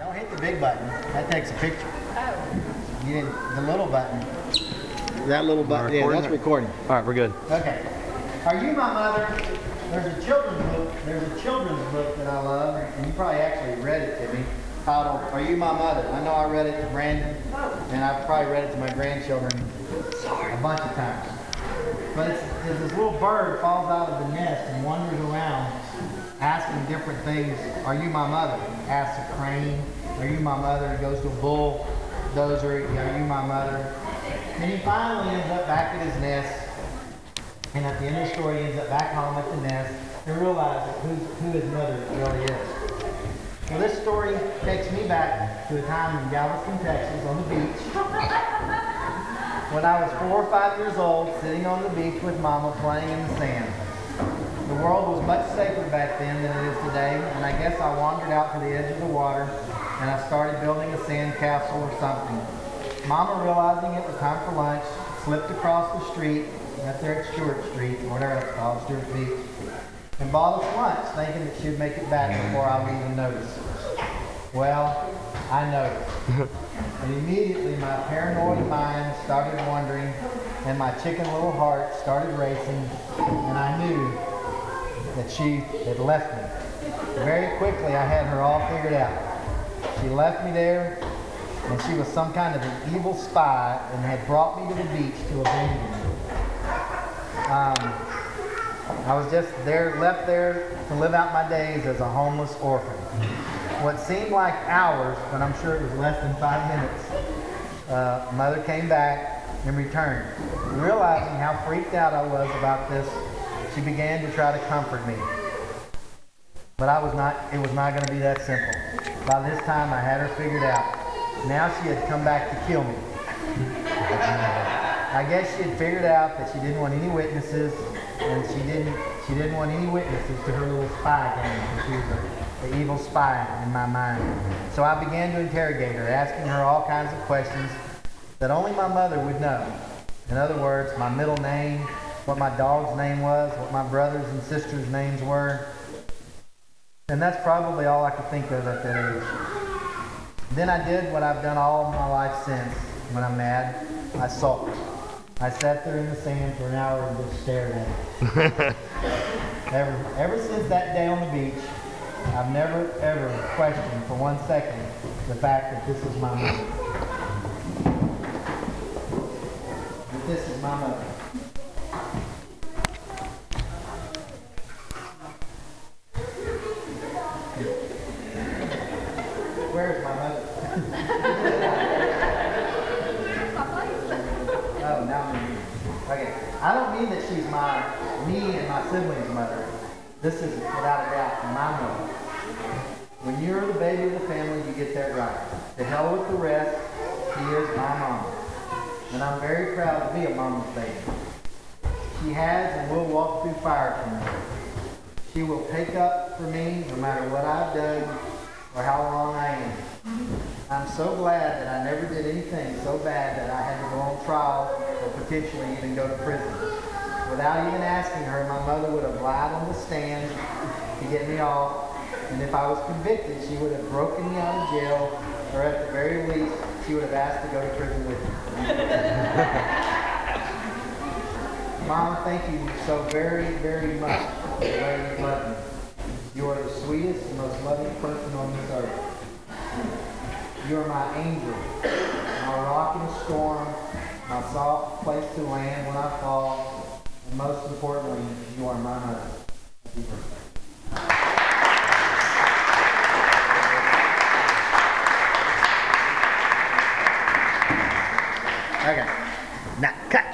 Don't hit the big button. That takes a picture. Oh. You need the little button. That little button. Yeah, that's recording. All right, we're good. Okay. Are you my mother? There's a children's book. There's a children's book that I love, and you probably actually read it to me. Titled "Are You My Mother?" I know I read it to Brandon, and I've probably read it to my grandchildren a bunch of times. But it's this little bird falls out of the nest and wanders around, asking different things. Are you my mother? Asks a crane. Are you my mother? He goes to a bulldozer. Are you my mother? And he finally ends up back at his nest. And at the end of the story, he ends up back home at the nest and realizes who his mother really is. Well, this story takes me back to a time in Galveston, Texas, on the beach. When I was 4 or 5 years old, sitting on the beach with Mama playing in the sand. The world was much safer back then than it is today, and I guess I wandered out to the edge of the water and I started building a sand castle or something. Mama, realizing it was time for lunch, slipped across the street, right there at Stewart Street, or whatever it's called, Stewart Beach, and bought us lunch, thinking that she'd make it back before I would even notice. Well, I noticed. And immediately my paranoid mind started wandering, and my chicken little heart started racing, and I knew that she had left me. Very quickly, I had her all figured out. She left me there, and she was some kind of an evil spy and had brought me to the beach to abandon me. I was just left there to live out my days as a homeless orphan. What seemed like hours, but I'm sure it was less than 5 minutes, Mother came back and returned. Realizing how freaked out I was about this, she began to try to comfort me. But it was not going to be that simple. By this time, I had her figured out. Now she had come back to kill me. I guess she had figured out that she didn't want any witnesses, and she didn't want any witnesses to her little spy game. She was the evil spy in my mind. So I began to interrogate her, asking her all kinds of questions that only my mother would know. In other words, my middle name, what my dog's name was, what my brothers and sisters' names were. And that's probably all I could think of at that age. Then I did what I've done all my life since. When I'm mad, I sulked. I sat there in the sand for an hour and just stared at it. Ever since that day on the beach, I've never, ever questioned for 1 second the fact that this is my mother. That this is my mother. Where's my mother? Oh, now me. Okay. I don't mean that she's me and my siblings' mother. This is, without a doubt, my mother. When you're the baby of the family, you get that right. To hell with the rest, she is my mama. And I'm very proud to be a mama's baby. She has and will walk through fire for me. She will take up for me no matter what I've done or how wrong I am. I'm so glad that I never did anything so bad that I had to go on trial or potentially even go to prison. Without even asking her, my mother would have lied on the stand to get me off, and if I was convicted, she would have broken me out of jail, or at the very least, she would have asked to go to prison with me. Mom, thank you so very, very much for the way you love me. You are the sweetest and most loving person on this earth. You are my angel, my rock in a storm, my soft place to land when I fall, and most importantly, you are my mother. Happy birthday. Okay, now cut.